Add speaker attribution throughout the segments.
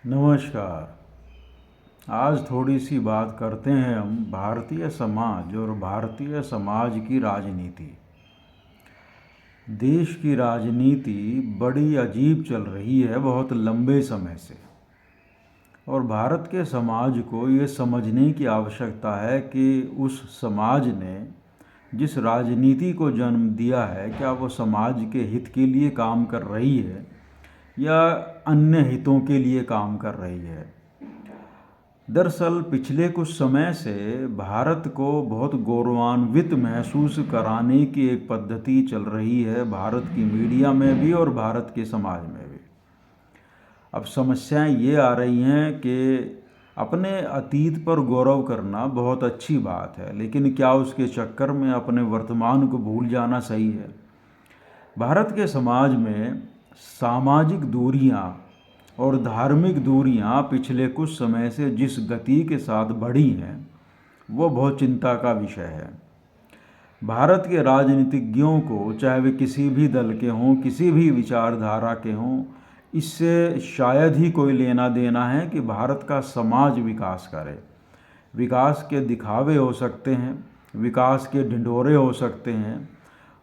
Speaker 1: नमस्कार। आज थोड़ी सी बात करते हैं हम भारतीय समाज और भारतीय समाज की राजनीति। देश की राजनीति बड़ी अजीब चल रही है बहुत लंबे समय से, और भारत के समाज को ये समझने की आवश्यकता है कि उस समाज ने जिस राजनीति को जन्म दिया है, क्या वो समाज के हित के लिए काम कर रही है या अन्य हितों के लिए काम कर रही है। दरअसल पिछले कुछ समय से भारत को बहुत गौरवान्वित महसूस कराने की एक पद्धति चल रही है, भारत की मीडिया में भी और भारत के समाज में भी। अब समस्याएं ये आ रही हैं कि अपने अतीत पर गौरव करना बहुत अच्छी बात है, लेकिन क्या उसके चक्कर में अपने वर्तमान को भूल जाना सही है। भारत के समाज में सामाजिक दूरियां और धार्मिक दूरियां पिछले कुछ समय से जिस गति के साथ बढ़ी हैं, वो बहुत चिंता का विषय है। भारत के राजनीतिज्ञों को, चाहे वे किसी भी दल के हों, किसी भी विचारधारा के हों, इससे शायद ही कोई लेना देना है कि भारत का समाज विकास करे। विकास के दिखावे हो सकते हैं, विकास के ढिंढोरे हो सकते हैं,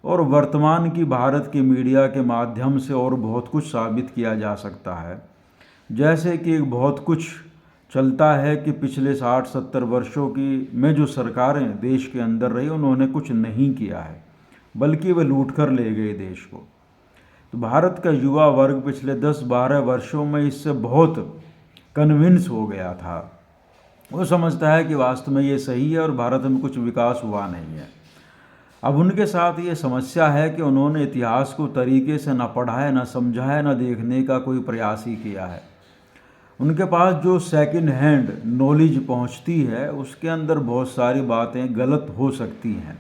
Speaker 1: और वर्तमान की भारत की मीडिया के माध्यम से और बहुत कुछ साबित किया जा सकता है। जैसे कि बहुत कुछ चलता है कि पिछले 60-70 वर्षों की में जो सरकारें देश के अंदर रही, उन्होंने कुछ नहीं किया है, बल्कि वे लूट कर ले गए देश को। तो भारत का युवा वर्ग पिछले 10-12 वर्षों में इससे बहुत कन्विंस हो गया था। वो समझता है कि वास्तव में ये सही है और भारत में कुछ विकास हुआ नहीं है। अब उनके साथ ये समस्या है कि उन्होंने इतिहास को तरीके से ना पढ़ा है, ना समझा है, ना देखने का कोई प्रयास ही किया है। उनके पास जो सेकंड हैंड नॉलेज पहुंचती है, उसके अंदर बहुत सारी बातें गलत हो सकती हैं।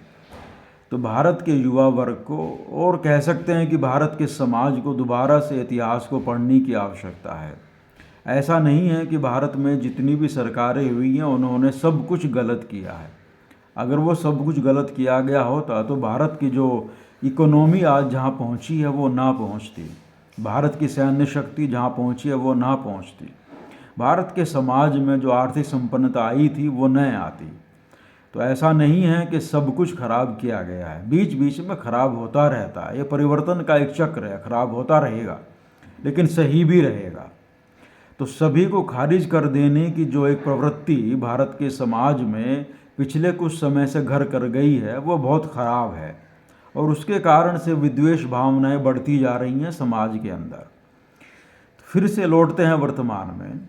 Speaker 1: तो भारत के युवा वर्ग को, और कह सकते हैं कि भारत के समाज को, दोबारा से इतिहास को पढ़ने की आवश्यकता है। ऐसा नहीं है कि भारत में जितनी भी सरकारें हुई हैं उन्होंने सब कुछ गलत किया है। अगर वो सब कुछ गलत किया गया होता तो भारत की जो इकोनॉमी आज जहाँ पहुँची है वो ना पहुँचती, भारत की सैन्य शक्ति जहाँ पहुँची है वो ना पहुँचती, भारत के समाज में जो आर्थिक संपन्नता आई थी वो न आती। तो ऐसा नहीं है कि सब कुछ खराब किया गया है, बीच बीच में खराब होता रहता है। ये परिवर्तन का एक चक्र है, खराब होता रहेगा लेकिन सही भी रहेगा। तो सभी को खारिज कर देने की जो एक प्रवृत्ति भारत के समाज में पिछले कुछ समय से घर कर गई है, वो बहुत ख़राब है, और उसके कारण से विद्वेष भावनाएं बढ़ती जा रही हैं समाज के अंदर। फिर से लौटते हैं वर्तमान में।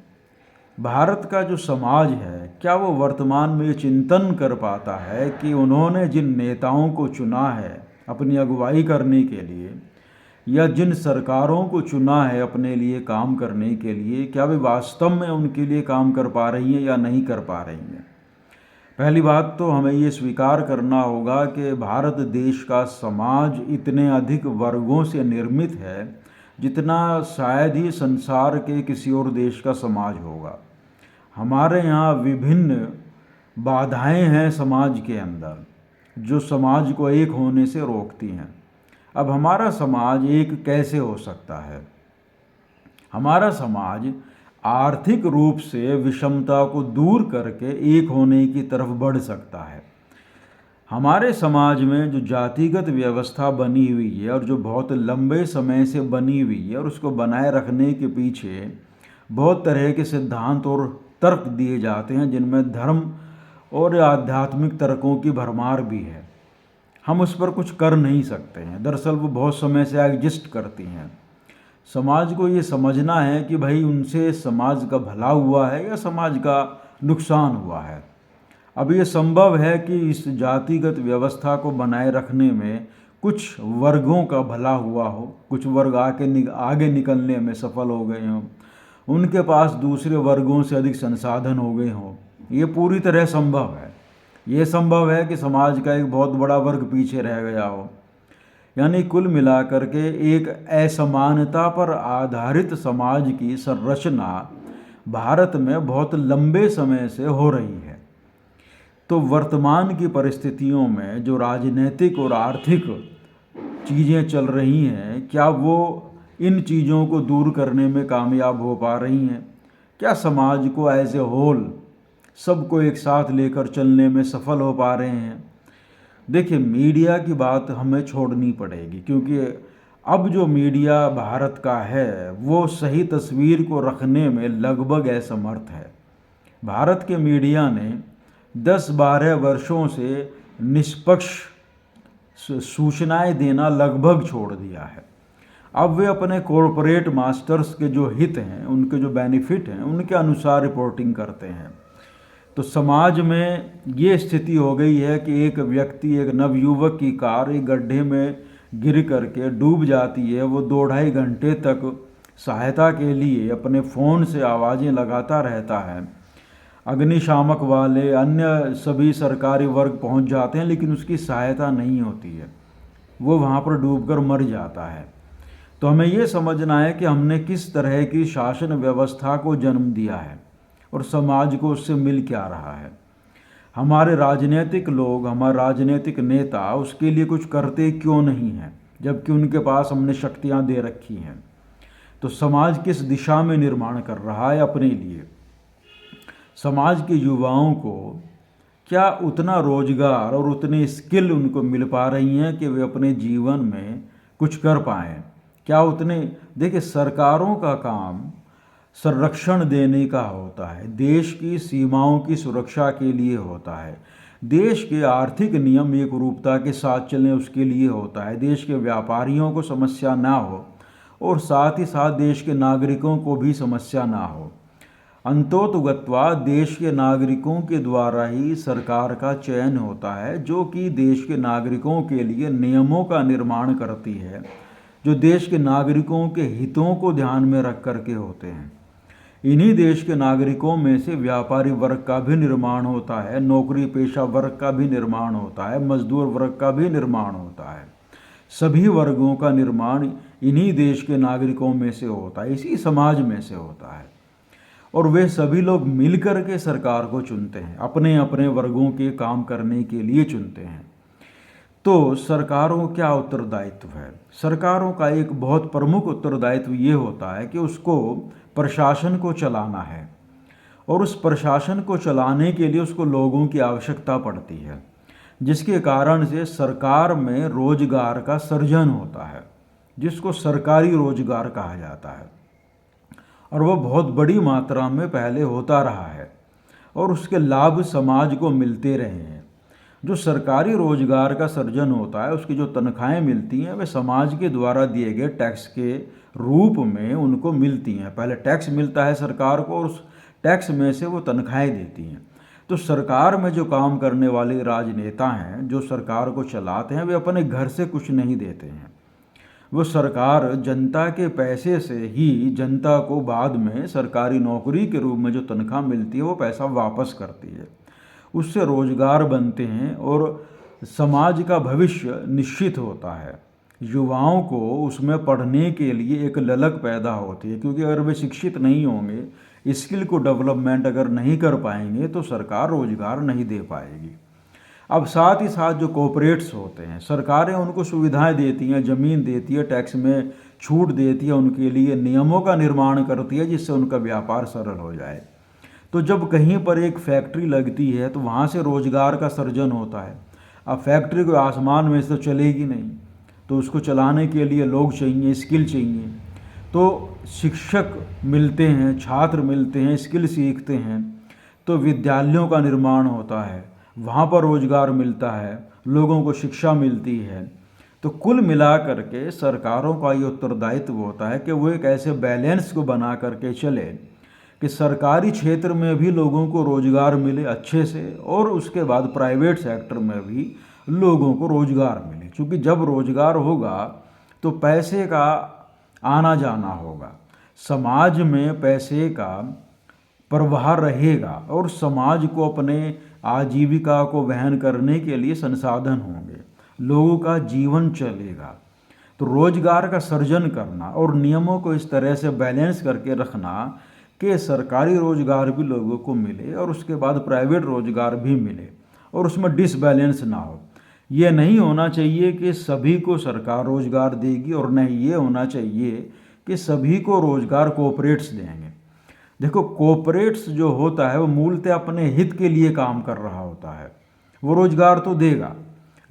Speaker 1: भारत का जो समाज है, क्या वो वर्तमान में ये चिंतन कर पाता है कि उन्होंने जिन नेताओं को चुना है अपनी अगुवाई करने के लिए, या जिन सरकारों को चुना है अपने लिए काम करने के लिए, क्या वे वास्तव में उनके लिए काम कर पा रही हैं या नहीं कर पा रही हैं। पहली बात तो हमें ये स्वीकार करना होगा कि भारत देश का समाज इतने अधिक वर्गों से निर्मित है जितना शायद ही संसार के किसी और देश का समाज होगा। हमारे यहाँ विभिन्न बाधाएं हैं समाज के अंदर, जो समाज को एक होने से रोकती हैं। अब हमारा समाज एक कैसे हो सकता है? हमारा समाज आर्थिक रूप से विषमता को दूर करके एक होने की तरफ बढ़ सकता है। हमारे समाज में जो जातिगत व्यवस्था बनी हुई है और जो बहुत लंबे समय से बनी हुई है, और उसको बनाए रखने के पीछे बहुत तरह के सिद्धांत और तर्क दिए जाते हैं, जिनमें धर्म और आध्यात्मिक तर्कों की भरमार भी है। हम उस पर कुछ कर नहीं सकते हैं, दरअसल वो बहुत समय से एग्जिस्ट करती हैं। समाज को ये समझना है कि भाई उनसे समाज का भला हुआ है या समाज का नुकसान हुआ है। अब ये संभव है कि इस जातिगत व्यवस्था को बनाए रखने में कुछ वर्गों का भला हुआ हो, कुछ वर्ग आगे निकलने में सफल हो गए हों, उनके पास दूसरे वर्गों से अधिक संसाधन हो गए हों। ये पूरी तरह संभव है। ये संभव है कि समाज का एक बहुत बड़ा वर्ग पीछे रह गया हो। यानी कुल मिलाकर के एक असमानता पर आधारित समाज की संरचना भारत में बहुत लंबे समय से हो रही है। तो वर्तमान की परिस्थितियों में जो राजनीतिक और आर्थिक चीज़ें चल रही हैं, क्या वो इन चीज़ों को दूर करने में कामयाब हो पा रही हैं? क्या समाज को एज ए होल सबको एक साथ लेकर चलने में सफल हो पा रहे हैं? देखिए, मीडिया की बात हमें छोड़नी पड़ेगी, क्योंकि अब जो मीडिया भारत का है वो सही तस्वीर को रखने में लगभग असमर्थ है। भारत के मीडिया ने 10-12 वर्षों से निष्पक्ष सूचनाएं देना लगभग छोड़ दिया है। अब वे अपने कॉरपोरेट मास्टर्स के जो हित हैं, उनके जो बेनिफिट हैं, उनके अनुसार रिपोर्टिंग करते हैं। तो समाज में ये स्थिति हो गई है कि एक व्यक्ति, एक नवयुवक की कार एक गड्ढे में गिर करके डूब जाती है, वो 2-2.5 घंटे तक सहायता के लिए अपने फ़ोन से आवाज़ें लगाता रहता है। अग्निशामक वाले, अन्य सभी सरकारी वर्ग पहुंच जाते हैं, लेकिन उसकी सहायता नहीं होती है, वो वहाँ पर डूबकर मर जाता है। तो हमें ये समझना है कि हमने किस तरह की शासन व्यवस्था को जन्म दिया है और समाज को उससे मिल क्या रहा है। हमारे राजनीतिक लोग, हमारे राजनीतिक नेता उसके लिए कुछ करते क्यों नहीं हैं, जबकि उनके पास हमने शक्तियाँ दे रखी हैं। तो समाज किस दिशा में निर्माण कर रहा है अपने लिए? समाज के युवाओं को क्या उतना रोजगार और उतनी स्किल उनको मिल पा रही हैं कि वे अपने जीवन में कुछ कर पाएँ? क्या उतने, देखिए, सरकारों का काम संरक्षण देने का होता है, देश की सीमाओं की सुरक्षा के लिए होता है, देश के आर्थिक नियम एक रूपता के साथ चलें उसके लिए होता है, देश के व्यापारियों को समस्या ना हो और साथ ही साथ देश के नागरिकों को भी समस्या ना हो। अंतोतगत्वा देश के नागरिकों के द्वारा ही सरकार का चयन होता है, जो कि देश के नागरिकों के लिए नियमों का निर्माण करती है, जो देश के नागरिकों के हितों को ध्यान में रख करके होते हैं। इन्हीं देश के नागरिकों में से व्यापारी वर्ग का भी निर्माण होता है, नौकरी पेशा वर्ग का भी निर्माण होता है, मजदूर वर्ग का भी निर्माण होता है। सभी वर्गों का निर्माण इन्हीं देश के नागरिकों में से होता है, इसी समाज में से होता है। और वे सभी लोग मिलकर के सरकार को चुनते हैं, अपने अपने वर्गों के काम करने के लिए चुनते हैं। तो सरकारों का क्या उत्तरदायित्व है? सरकारों का एक बहुत प्रमुख उत्तरदायित्व ये होता है कि उसको प्रशासन को चलाना है, और उस प्रशासन को चलाने के लिए उसको लोगों की आवश्यकता पड़ती है, जिसके कारण से सरकार में रोजगार का सृजन होता है, जिसको सरकारी रोजगार कहा जाता है। और वह बहुत बड़ी मात्रा में पहले होता रहा है और उसके लाभ समाज को मिलते रहे हैं। जो सरकारी रोजगार का सृजन होता है, उसकी जो तनख्वाहें मिलती हैं, वे समाज के द्वारा दिए गए टैक्स के रूप में उनको मिलती हैं। पहले टैक्स मिलता है सरकार को और उस टैक्स में से वो तनख्वाहें देती हैं। तो सरकार में जो काम करने वाले राजनेता हैं, जो सरकार को चलाते हैं, वे अपने घर से कुछ नहीं देते हैं। वो सरकार जनता के पैसे से ही जनता को बाद में सरकारी नौकरी के रूप में जो तनख्वाह मिलती है वो पैसा वापस करती है, उससे रोजगार बनते हैं और समाज का भविष्य निश्चित होता है। युवाओं को उसमें पढ़ने के लिए एक ललक पैदा होती है, क्योंकि अगर वे शिक्षित नहीं होंगे, स्किल को डेवलपमेंट अगर नहीं कर पाएंगे, तो सरकार रोजगार नहीं दे पाएगी। अब साथ ही साथ जो कॉरपोरेट्स होते हैं, सरकारें उनको सुविधाएं देती हैं, ज़मीन देती है, टैक्स में छूट देती है, उनके लिए नियमों का निर्माण करती है जिससे उनका व्यापार सरल हो जाए। तो जब कहीं पर एक फैक्ट्री लगती है तो वहाँ से रोजगार का सृजन होता है। अब फैक्ट्री को आसमान में से तो चलेगी नहीं, तो उसको चलाने के लिए लोग चाहिए, स्किल चाहिए। तो शिक्षक मिलते हैं, छात्र मिलते हैं, स्किल सीखते हैं, तो विद्यालयों का निर्माण होता है, वहाँ पर रोजगार मिलता है, लोगों को शिक्षा मिलती है। तो कुल मिला करके सरकारों का ये उत्तरदायित्व होता है कि वो एक ऐसे बैलेंस को बना करके चले कि सरकारी क्षेत्र में भी लोगों को रोजगार मिले अच्छे से, और उसके बाद प्राइवेट सेक्टर में भी लोगों को रोजगार मिले। क्योंकि जब रोजगार होगा तो पैसे का आना जाना होगा, समाज में पैसे का प्रवाह रहेगा और समाज को अपने आजीविका को वहन करने के लिए संसाधन होंगे, लोगों का जीवन चलेगा। तो रोजगार का सृजन करना और नियमों को इस तरह से बैलेंस करके रखना कि सरकारी रोजगार भी लोगों को मिले और उसके बाद प्राइवेट रोजगार भी मिले और उसमें डिसबैलेंस ना हो। ये नहीं होना चाहिए कि सभी को सरकार रोजगार देगी, और नहीं ये होना चाहिए कि सभी को रोजगार कॉरपोरेट्स देंगे। देखो, कॉरपोरेट्स जो होता है वो मूलतः अपने हित के लिए काम कर रहा होता है। वो रोजगार तो देगा,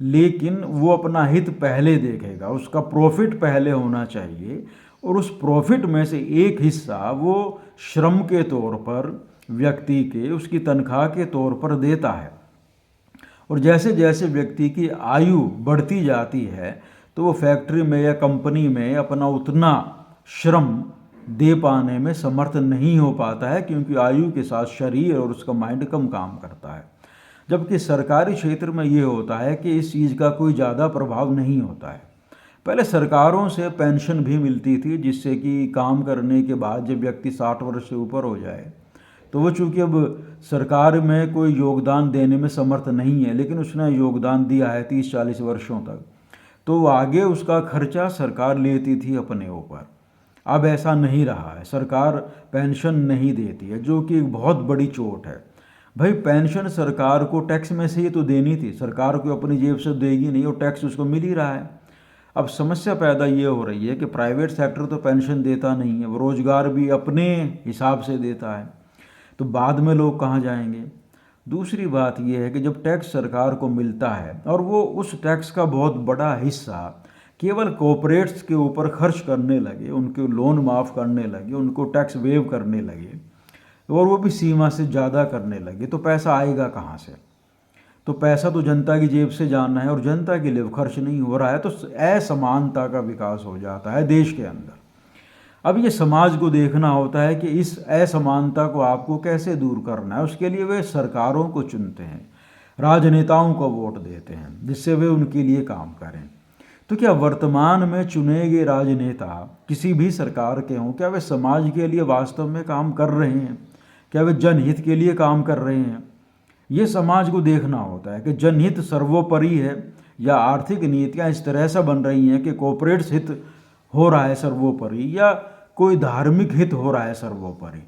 Speaker 1: लेकिन वो अपना हित पहले देखेगा, उसका प्रॉफिट पहले होना चाहिए, और उस प्रॉफिट में से एक हिस्सा वो श्रम के तौर पर व्यक्ति के उसकी तनख्वाह के तौर पर देता है। और जैसे जैसे व्यक्ति की आयु बढ़ती जाती है तो वो फैक्ट्री में या कंपनी में अपना उतना श्रम दे पाने में समर्थ नहीं हो पाता है, क्योंकि आयु के साथ शरीर और उसका माइंड कम काम करता है। जबकि सरकारी क्षेत्र में ये होता है कि इस चीज़ का कोई ज़्यादा प्रभाव नहीं होता है। पहले सरकारों से पेंशन भी मिलती थी, जिससे कि काम करने के बाद जब व्यक्ति 60 वर्ष से ऊपर हो जाए तो वो चूँकि अब सरकार में कोई योगदान देने में समर्थ नहीं है, लेकिन उसने योगदान दिया है 30-40 वर्षों तक, तो आगे उसका खर्चा सरकार लेती थी अपने ऊपर। अब ऐसा नहीं रहा है, सरकार पेंशन नहीं देती है, जो कि एक बहुत बड़ी चोट है। भाई, पेंशन सरकार को टैक्स में से ही तो देनी थी, सरकार को अपनी जेब से देगी नहीं, और टैक्स उसको मिल ही रहा है। अब समस्या पैदा ये हो रही है कि प्राइवेट सेक्टर तो पेंशन देता नहीं है, वो रोज़गार भी अपने हिसाब से देता है, तो बाद में लोग कहाँ जाएंगे। दूसरी बात यह है कि जब टैक्स सरकार को मिलता है और वो उस टैक्स का बहुत बड़ा हिस्सा केवल कॉरपोरेट्स के ऊपर खर्च करने लगे, उनके लोन माफ़ करने लगे, उनको टैक्स वेव करने लगे, और वो भी सीमा से ज़्यादा करने लगे, तो पैसा आएगा कहाँ से। तो पैसा तो जनता की जेब से जाना है, और जनता के लिए खर्च नहीं हो रहा है, तो असमानता का विकास हो जाता है देश के अंदर। अब ये समाज को देखना होता है कि इस असमानता को आपको कैसे दूर करना है। उसके लिए वे सरकारों को चुनते हैं, राजनेताओं को वोट देते हैं, जिससे वे उनके लिए काम करें। तो क्या वर्तमान में चुने गए राजनेता किसी भी सरकार के हों, क्या वे समाज के लिए वास्तव में काम कर रहे हैं? क्या वे जनहित के लिए काम कर रहे हैं? ये समाज को देखना होता है कि जनहित सर्वोपरि है, या आर्थिक नीतियाँ इस तरह से बन रही हैं कि कॉरपोरेट्स हित हो रहा है सर्वोपरि, या कोई धार्मिक हित हो रहा है सर्वोपरि।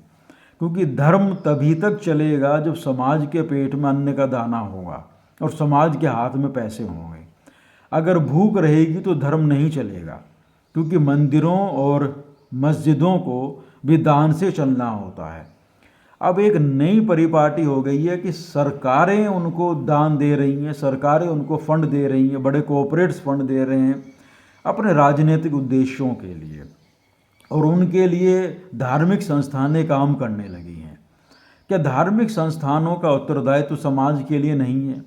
Speaker 1: क्योंकि धर्म तभी तक चलेगा जब समाज के पेट में अन्न का दाना होगा और समाज के हाथ में पैसे होंगे। अगर भूख रहेगी तो धर्म नहीं चलेगा, क्योंकि मंदिरों और मस्जिदों को भी दान से चलना होता है। अब एक नई परिपाटी हो गई है कि सरकारें उनको दान दे रही हैं, सरकारें उनको फंड दे रही हैं, बड़े कॉरपोरेट्स फंड दे रहे हैं अपने राजनीतिक उद्देश्यों के लिए, और उनके लिए धार्मिक संस्थानें काम करने लगी हैं। क्या धार्मिक संस्थानों का उत्तरदायित्व तो समाज के लिए नहीं है,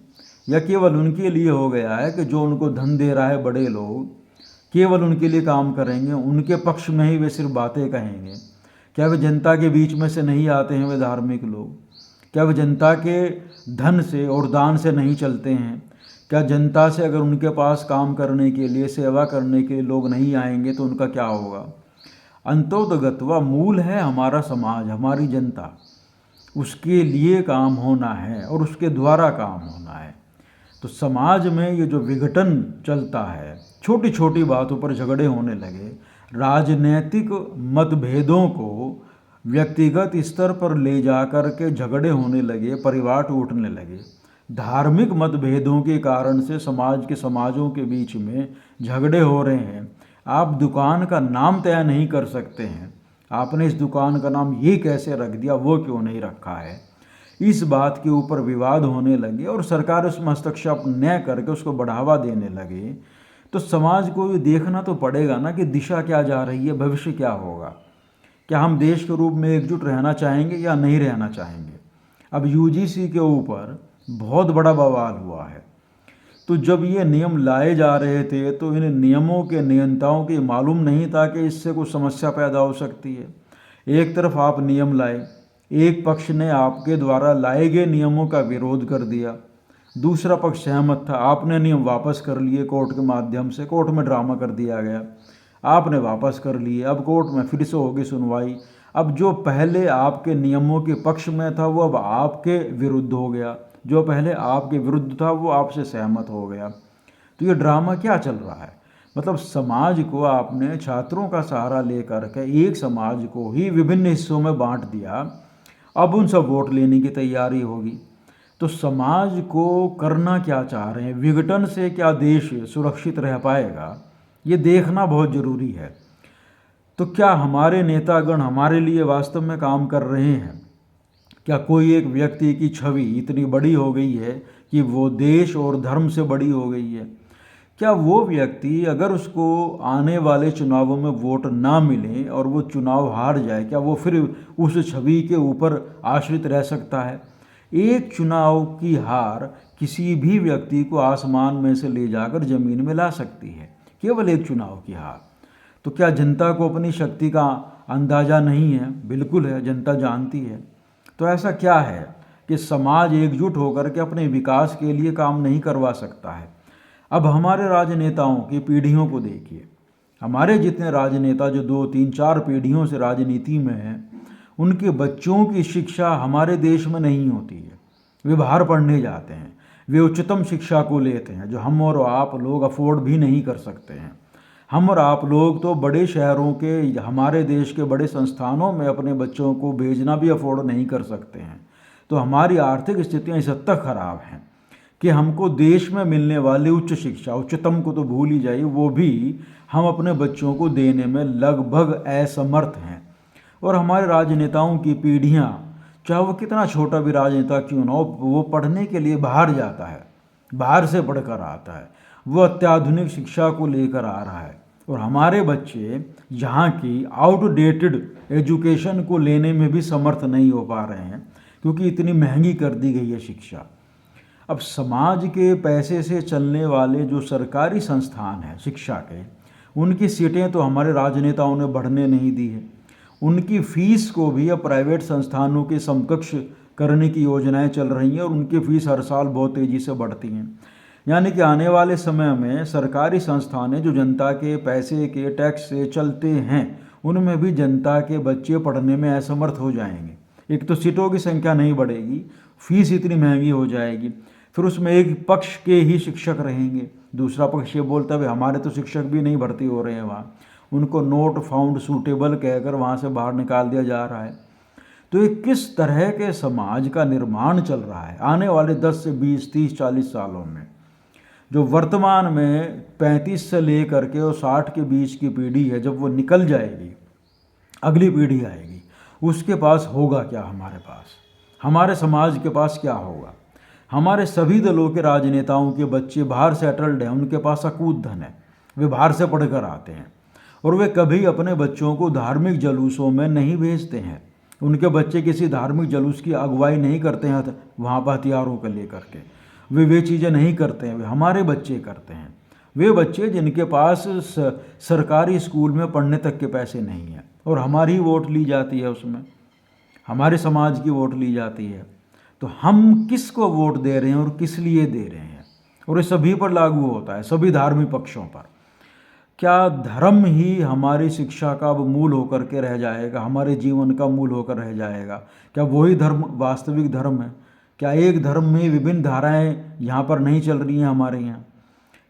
Speaker 1: या केवल उनके लिए हो गया है कि जो उनको धन दे रहा है बड़े लोग केवल उनके लिए काम करेंगे, उनके पक्ष में ही वे सिर्फ बातें कहेंगे? क्या वे जनता के बीच में से नहीं आते हैं वे धार्मिक लोग? क्या वे जनता के धन से और दान से नहीं चलते हैं? क्या जनता से अगर उनके पास काम करने के लिए, सेवा करने के लिए लोग नहीं आएंगे तो उनका क्या होगा? अंतोदगत्वा मूल है हमारा समाज, हमारी जनता, उसके लिए काम होना है और उसके द्वारा काम होना है। तो समाज में ये जो विघटन चलता है, छोटी छोटी बातों पर झगड़े होने लगे, राजनैतिक मतभेदों को व्यक्तिगत स्तर पर ले जाकर के झगड़े होने लगे, परिवार टूटने लगे, धार्मिक मतभेदों के कारण से समाजों के बीच में झगड़े हो रहे हैं। आप दुकान का नाम तय नहीं कर सकते हैं, आपने इस दुकान का नाम ये कैसे रख दिया, वो क्यों नहीं रखा है, इस बात के ऊपर विवाद होने लगे और सरकार उसमें हस्तक्षेप न करके उसको बढ़ावा देने लगे। तो समाज को ये देखना तो पड़ेगा ना कि दिशा क्या जा रही है, भविष्य क्या होगा। क्या हम देश के रूप में एकजुट रहना चाहेंगे या नहीं रहना चाहेंगे। अब यूजीसी के ऊपर बहुत बड़ा बवाल हुआ है। तो जब ये नियम लाए जा रहे थे तो इन नियमों के नियंताओं को मालूम नहीं था कि इससे कुछ समस्या पैदा हो सकती है। एक तरफ आप नियम लाए, एक पक्ष ने आपके द्वारा लाए गए नियमों का विरोध कर दिया, दूसरा पक्ष सहमत था, आपने नियम वापस कर लिए कोर्ट के माध्यम से, कोर्ट में ड्रामा कर दिया गया, आपने वापस कर लिए, अब कोर्ट में फिर से होगी सुनवाई। अब जो पहले आपके नियमों के पक्ष में था वो अब आपके विरुद्ध हो गया, जो पहले आपके विरुद्ध था वो आपसे सहमत हो गया। तो ये ड्रामा क्या चल रहा है। मतलब समाज को आपने छात्रों का सहारा लेकर के एक समाज को ही विभिन्न हिस्सों में बांट दिया, अब उन सब वोट लेने की तैयारी होगी। तो समाज को करना क्या चाह रहे हैं, विघटन से क्या देश सुरक्षित रह पाएगा, ये देखना बहुत ज़रूरी है। तो क्या हमारे नेतागण हमारे लिए वास्तव में काम कर रहे हैं? क्या कोई एक व्यक्ति की छवि इतनी बड़ी हो गई है कि वो देश और धर्म से बड़ी हो गई है? क्या वो व्यक्ति अगर उसको आने वाले चुनावों में वोट ना मिले और वो चुनाव हार जाए, क्या वो फिर उस छवि के ऊपर आश्रित रह सकता है? एक चुनाव की हार किसी भी व्यक्ति को आसमान में से ले जाकर ज़मीन में ला सकती है, केवल एक चुनाव की हार। तो क्या जनता को अपनी शक्ति का अंदाज़ा नहीं है? बिल्कुल है, जनता जानती है। तो ऐसा क्या है कि समाज एकजुट होकर के अपने विकास के लिए काम नहीं करवा सकता है? अब हमारे राजनेताओं की पीढ़ियों को देखिए। हमारे जितने राजनेता जो 2 3 4 पीढ़ियों से राजनीति में हैं, उनके बच्चों की शिक्षा हमारे देश में नहीं होती है। वे बाहर पढ़ने जाते हैं, वे उच्चतम शिक्षा को लेते हैं जो हम और आप लोग अफोर्ड भी नहीं कर सकते हैं। हम और आप लोग तो बड़े शहरों के, हमारे देश के बड़े संस्थानों में अपने बच्चों को भेजना भी अफोर्ड नहीं कर सकते हैं। तो हमारी आर्थिक स्थितियाँ इस हद तक खराब हैं कि हमको देश में मिलने वाली उच्च शिक्षा, उच्चतम को तो भूल ही जाइए, वो भी हम अपने बच्चों को देने में लगभग असमर्थ हैं। और हमारे राजनेताओं की पीढ़ियाँ, चाहे वो कितना छोटा भी राजनेता क्यों ना हो, वो पढ़ने के लिए बाहर जाता है, बाहर से पढ़कर आता है, वो अत्याधुनिक शिक्षा को लेकर आ रहा है। और हमारे बच्चे यहाँ की आउटडेटेड एजुकेशन को लेने में भी समर्थ नहीं हो पा रहे हैं क्योंकि इतनी महंगी कर दी गई है शिक्षा। अब समाज के पैसे से चलने वाले जो सरकारी संस्थान हैं शिक्षा के, उनकी सीटें तो हमारे राजनेताओं ने बढ़ने नहीं दी है। उनकी फीस को भी अब प्राइवेट संस्थानों के समकक्ष करने की योजनाएं चल रही हैं और उनकी फीस हर साल बहुत तेज़ी से बढ़ती हैं। यानी कि आने वाले समय में सरकारी संस्थानें जो जनता के पैसे के टैक्स से चलते हैं, उनमें भी जनता के बच्चे पढ़ने में असमर्थ हो जाएंगे। एक तो सीटों की संख्या नहीं बढ़ेगी, फीस इतनी महंगी हो जाएगी, फिर उसमें एक पक्ष के ही शिक्षक रहेंगे, दूसरा पक्ष ये बोलता है हमारे तो शिक्षक भी नहीं भर्ती हो रहे हैं वहाँ, उनको नोट फाउंड सूटेबल कहकर वहाँ से बाहर निकाल दिया जा रहा है। तो ये किस तरह के समाज का निर्माण चल रहा है आने वाले 10 से 20 30 40 सालों में? जो वर्तमान में 35 से लेकर के और 60 के बीच की पीढ़ी है, जब वो निकल जाएगी, अगली पीढ़ी आएगी, उसके पास होगा क्या? हमारे पास, हमारे समाज के पास क्या होगा? हमारे सभी दलों के राजनेताओं के बच्चे बाहर सेटल्ड हैं, उनके पास अकूत धन है, वे बाहर से पढ़कर आते हैं और वे कभी अपने बच्चों को धार्मिक जुलूसों में नहीं भेजते हैं। उनके बच्चे किसी धार्मिक जुलूस की अगुवाई नहीं करते हैं वहाँ पर हथियारों को लेकर के, वे चीज़ें नहीं करते हैं, वे हमारे बच्चे करते हैं। वे बच्चे जिनके पास सरकारी स्कूल में पढ़ने तक के पैसे नहीं हैं और हमारी वोट ली जाती है, उसमें हमारे समाज की वोट ली जाती है। तो हम किसको वोट दे रहे हैं और किस लिए दे रहे हैं? और ये सभी पर लागू होता है, सभी धार्मिक पक्षों पर। क्या धर्म ही हमारी शिक्षा का अब मूल होकर के रह जाएगा, हमारे जीवन का मूल होकर रह जाएगा? क्या वही धर्म वास्तविक धर्म है? क्या एक धर्म में विभिन्न धाराएं यहाँ पर नहीं चल रही हैं हमारे यहाँ?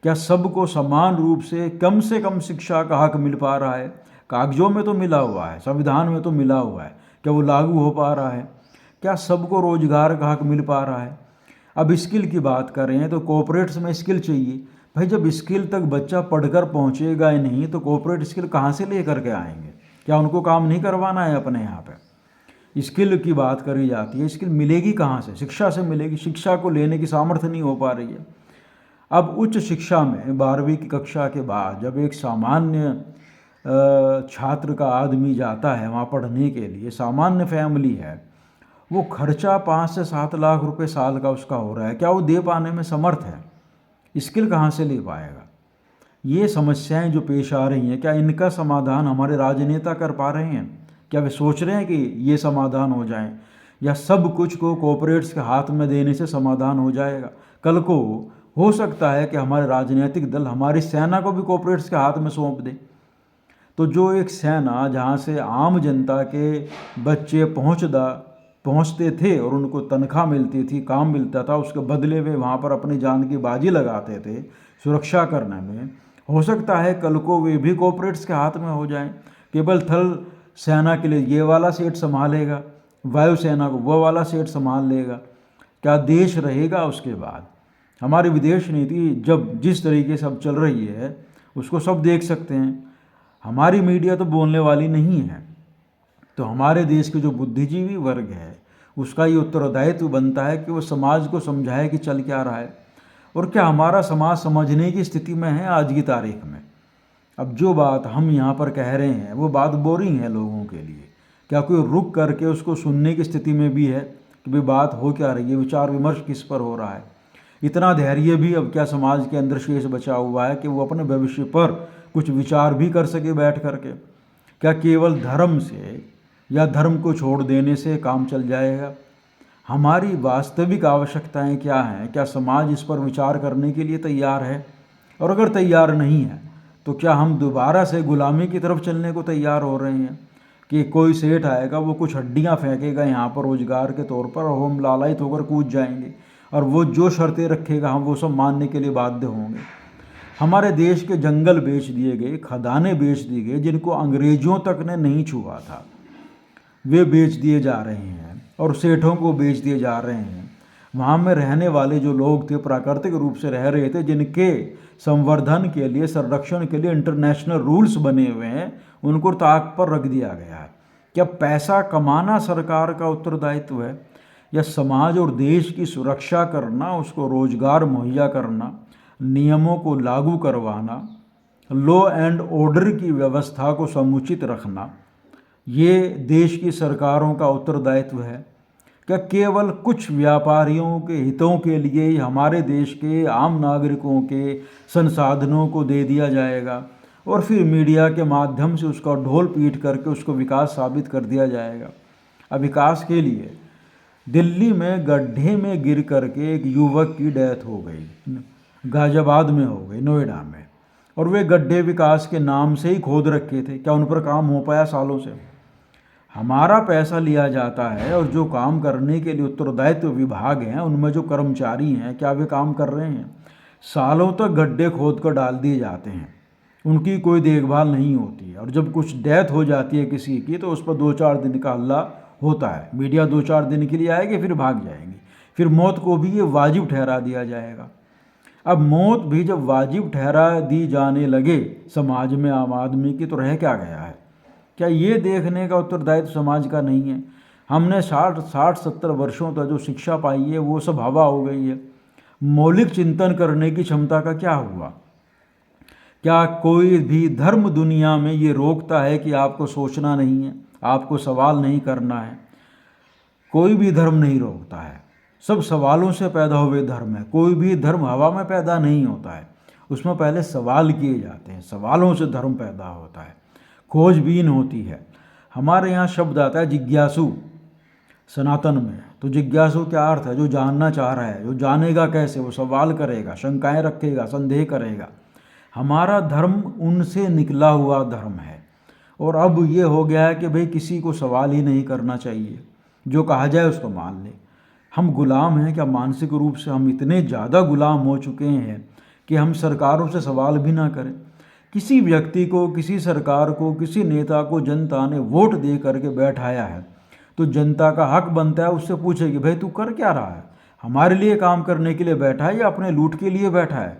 Speaker 1: क्या सबको समान रूप से कम शिक्षा का हक मिल पा रहा है? कागजों में तो मिला हुआ है, संविधान में तो मिला हुआ है, क्या वो लागू हो पा रहा है? क्या सबको रोजगार का हक मिल पा रहा है? अब स्किल की बात करें तो कॉर्पोरेट्स में स्किल चाहिए। भाई जब स्किल तक बच्चा पढ़कर पहुँचेगा ही नहीं तो कॉर्पोरेट स्किल कहाँ से ले करके आएंगे? क्या उनको काम नहीं करवाना है अपने यहाँ पे? स्किल की बात करी जाती है, स्किल मिलेगी कहाँ से? शिक्षा से मिलेगी। शिक्षा को लेने की सामर्थ्य नहीं हो पा रही है। अब उच्च शिक्षा में 12वीं की कक्षा के बाद जब एक सामान्य छात्र का आदमी जाता है वहाँ पढ़ने के लिए, सामान्य फैमिली है, वो खर्चा 5 से 7 लाख रुपए साल का उसका हो रहा है, क्या वो दे पाने में समर्थ है? स्किल कहाँ से ले पाएगा? ये समस्याएं जो पेश आ रही हैं, क्या इनका समाधान हमारे राजनेता कर पा रहे हैं? क्या वे सोच रहे हैं कि ये समाधान हो जाए, या सब कुछ को कॉर्पोरेट्स के हाथ में देने से समाधान हो जाएगा? कल को हो सकता है कि हमारे राजनीतिक दल हमारी सेना को भी कॉर्पोरेट्स के हाथ में सौंप दे। तो जो एक सेना जहाँ से आम जनता के बच्चे पहुँचते थे और उनको तनख्वाह मिलती थी, काम मिलता था, उसके बदले वे वहाँ पर अपनी जान की बाजी लगाते थे सुरक्षा करने में, हो सकता है कल को वे भी कॉर्पोरेट्स के हाथ में हो जाएं। केवल थल सेना के लिए ये वाला सेट संभालेगा, वायुसेना को वो वाला सेट संभाल लेगा, क्या देश रहेगा? उसके बाद हमारी विदेश नीति जब जिस तरीके से अब चल रही है उसको सब देख सकते हैं। हमारी मीडिया तो बोलने वाली नहीं है। तो हमारे देश के जो बुद्धिजीवी वर्ग है उसका ये उत्तरदायित्व बनता है कि वो समाज को समझाए कि चल क्या रहा है और क्या हमारा समाज समझने की स्थिति में है आज की तारीख में। अब जो बात हम यहाँ पर कह रहे हैं वो बात बोरिंग है लोगों के लिए। क्या कोई रुक करके उसको सुनने की स्थिति में भी है कि भाई बात हो क्या रही है, विचार विमर्श किस पर हो रहा है। इतना धैर्य भी अब क्या समाज के अंदर शेष बचा हुआ है कि वो अपने भविष्य पर कुछ विचार भी कर सके बैठ करके। क्या केवल धर्म से या धर्म को छोड़ देने से काम चल जाएगा? हमारी वास्तविक आवश्यकताएं क्या हैं? क्या समाज इस पर विचार करने के लिए तैयार है? और अगर तैयार नहीं है तो क्या हम दोबारा से गुलामी की तरफ चलने को तैयार हो रहे हैं कि कोई सेठ आएगा, वो कुछ हड्डियां फेंकेगा यहाँ पर रोजगार के तौर पर और हम लालायित होकर कूद जाएंगे और वो जो शर्तें रखेगा हम वो सब मानने के लिए बाध्य होंगे। हमारे देश के जंगल बेच दिए गए, खदानें बेच दी गई जिनको अंग्रेजों तक ने नहीं छुआ था, वे बेच दिए जा रहे हैं और सेठों को बेच दिए जा रहे हैं। वहाँ में रहने वाले जो लोग थे प्राकृतिक रूप से रह रहे थे, जिनके संवर्धन के लिए, संरक्षण के लिए इंटरनेशनल रूल्स बने हुए हैं, उनको ताक पर रख दिया गया है। क्या पैसा कमाना सरकार का उत्तरदायित्व है या समाज और देश की सुरक्षा करना, उसको रोजगार मुहैया करना, नियमों को लागू करवाना, लॉ एंड ऑर्डर की व्यवस्था को समुचित रखना, ये देश की सरकारों का उत्तरदायित्व है? क्या केवल कुछ व्यापारियों के हितों के लिए ही हमारे देश के आम नागरिकों के संसाधनों को दे दिया जाएगा और फिर मीडिया के माध्यम से उसका ढोल पीट करके उसको विकास साबित कर दिया जाएगा? अब विकास के लिए दिल्ली में गड्ढे में गिर करके एक युवक की डेथ हो गई, गाजियाबाद में हो गई, नोएडा में, और वे गड्ढे विकास के नाम से ही खोद रखे थे। क्या उन पर काम हो पाया? सालों से हमारा पैसा लिया जाता है और जो काम करने के लिए उत्तरदायित्व विभाग हैं उनमें जो कर्मचारी हैं, क्या वे काम कर रहे हैं? सालों तक गड्ढे खोद कर डाल दिए जाते हैं, उनकी कोई देखभाल नहीं होती है और जब कुछ डेथ हो जाती है किसी की तो उस पर 2-4 दिन का हल्ला होता है। मीडिया 2-4 दिन के लिए आएगी फिर भाग जाएंगी, फिर मौत को भी ये वाजिब ठहरा दिया जाएगा। अब मौत भी जब वाजिब ठहरा दी जाने लगे समाज में आम आदमी की, तो रह क्या गया है? क्या ये देखने का उत्तरदायित्व समाज का नहीं है? हमने 60-70 वर्षों तक जो शिक्षा पाई है वो सब हवा हो गई है। मौलिक चिंतन करने की क्षमता का क्या हुआ? क्या कोई भी धर्म दुनिया में ये रोकता है कि आपको सोचना नहीं है, आपको सवाल नहीं करना है? कोई भी धर्म नहीं रोकता है, सब सवालों से पैदा हुए धर्म है। कोई भी धर्म हवा में पैदा नहीं होता है, उसमें पहले सवाल किए जाते हैं, सवालों से धर्म पैदा होता है, खोजबीन होती है। हमारे यहाँ शब्द आता है जिज्ञासु सनातन में, तो जिज्ञासु क्या अर्थ है? जो जानना चाह रहा है, जो जानेगा कैसे, वो सवाल करेगा, शंकाएं रखेगा, संदेह करेगा। हमारा धर्म उनसे निकला हुआ धर्म है और अब ये हो गया है कि भाई किसी को सवाल ही नहीं करना चाहिए, जो कहा जाए उसको मान ले। हम गुलाम हैं क्या? मानसिक रूप से हम इतने ज़्यादा गुलाम हो चुके हैं कि हम सरकारों से सवाल भी ना करें। किसी व्यक्ति को, किसी सरकार को, किसी नेता को जनता ने वोट दे करके बैठाया है तो जनता का हक बनता है उससे पूछे कि भाई तू कर क्या रहा है? हमारे लिए काम करने के लिए बैठा है या अपने लूट के लिए बैठा है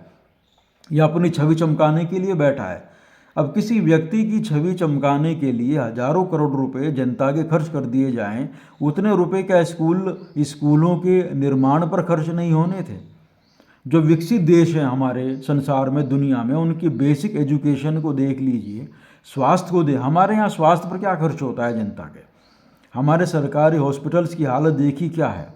Speaker 1: या अपनी छवि चमकाने के लिए बैठा है? अब किसी व्यक्ति की छवि चमकाने के लिए हजारों करोड़ रुपए जनता के खर्च कर दिए जाएं, उतने रुपए क्या स्कूलों के निर्माण पर खर्च नहीं होने थे? जो विकसित देश हैं हमारे संसार में, दुनिया में, उनकी बेसिक एजुकेशन को देख लीजिए, स्वास्थ्य को हमारे यहाँ स्वास्थ्य पर क्या खर्च होता है जनता के? हमारे सरकारी हॉस्पिटल्स की हालत देखी क्या है?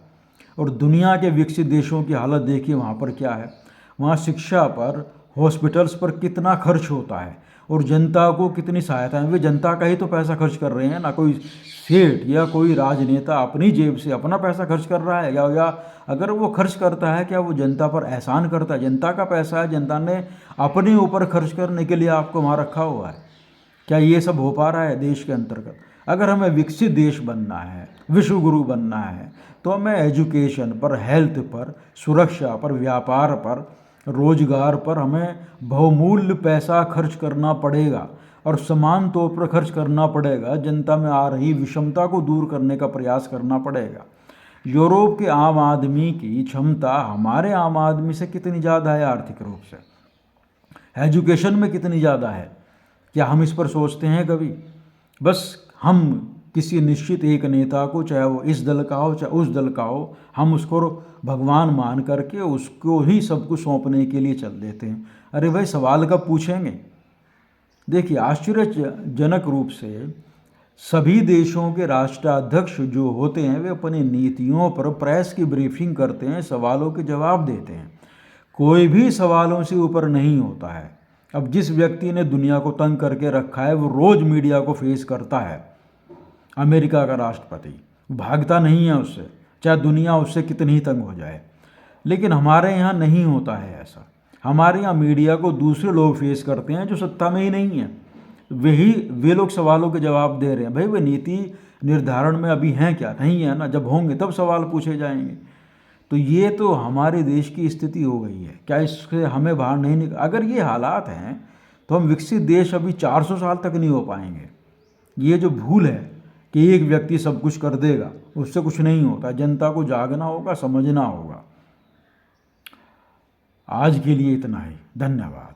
Speaker 1: और दुनिया के विकसित देशों की हालत देखिए, वहाँ पर क्या है? वहाँ शिक्षा पर, हॉस्पिटल्स पर कितना खर्च होता है और जनता को कितनी सहायता है। वे जनता का ही तो पैसा खर्च कर रहे हैं ना, कोई सेठ या कोई राजनेता अपनी जेब से अपना पैसा खर्च कर रहा है या अगर वो खर्च करता है क्या वो जनता पर एहसान करता है? जनता का पैसा है, जनता ने अपने ऊपर खर्च करने के लिए आपको वहाँ रखा हुआ है। क्या ये सब हो पा रहा है देश के अंतर्गत? अगर हमें विकसित देश बनना है, विश्व गुरु बनना है, तो हमें एजुकेशन पर, हेल्थ पर, सुरक्षा पर, व्यापार पर, रोजगार पर हमें बहुमूल्य पैसा खर्च करना पड़ेगा और समान तौर पर खर्च करना पड़ेगा। जनता में आ रही विषमता को दूर करने का प्रयास करना पड़ेगा। यूरोप के आम आदमी की क्षमता हमारे आम आदमी से कितनी ज़्यादा है आर्थिक रूप से? एजुकेशन में कितनी ज़्यादा है? क्या हम इस पर सोचते हैं कभी? बस हम किसी निश्चित एक नेता को, चाहे वो इस दल का हो चाहे उस दल का हो, हम उसको भगवान मान करके उसको ही सब कुछ सौंपने के लिए चल देते हैं। अरे भाई, सवाल कब पूछेंगे? देखिए, आश्चर्यजनक रूप से सभी देशों के राष्ट्राध्यक्ष जो होते हैं वे अपनी नीतियों पर प्रेस की ब्रीफिंग करते हैं, सवालों के जवाब देते हैं। कोई भी सवालों से ऊपर नहीं होता है। अब जिस व्यक्ति ने दुनिया को तंग करके रखा है वो रोज मीडिया को फेस करता है। अमेरिका का राष्ट्रपति भागता नहीं है उससे, चाहे दुनिया उससे कितनी ही तंग हो जाए। लेकिन हमारे यहाँ नहीं होता है ऐसा। हमारे यहाँ मीडिया को दूसरे लोग फेस करते हैं जो सत्ता में ही नहीं है। वे लोग सवालों के जवाब दे रहे हैं। भाई, वे नीति निर्धारण में अभी हैं क्या? नहीं है ना। जब होंगे तब सवाल पूछे जाएंगे। तो ये तो हमारे देश की स्थिति हो गई है। क्या इससे हमें बाहर नहीं निकल? अगर ये हालात हैं तो हम विकसित देश अभी 400 साल तक नहीं हो पाएंगे। ये जो भूल है कि एक व्यक्ति सब कुछ कर देगा, उससे कुछ नहीं होता। जनता को जागना होगा, समझना होगा। आज के लिए इतना ही। धन्यवाद।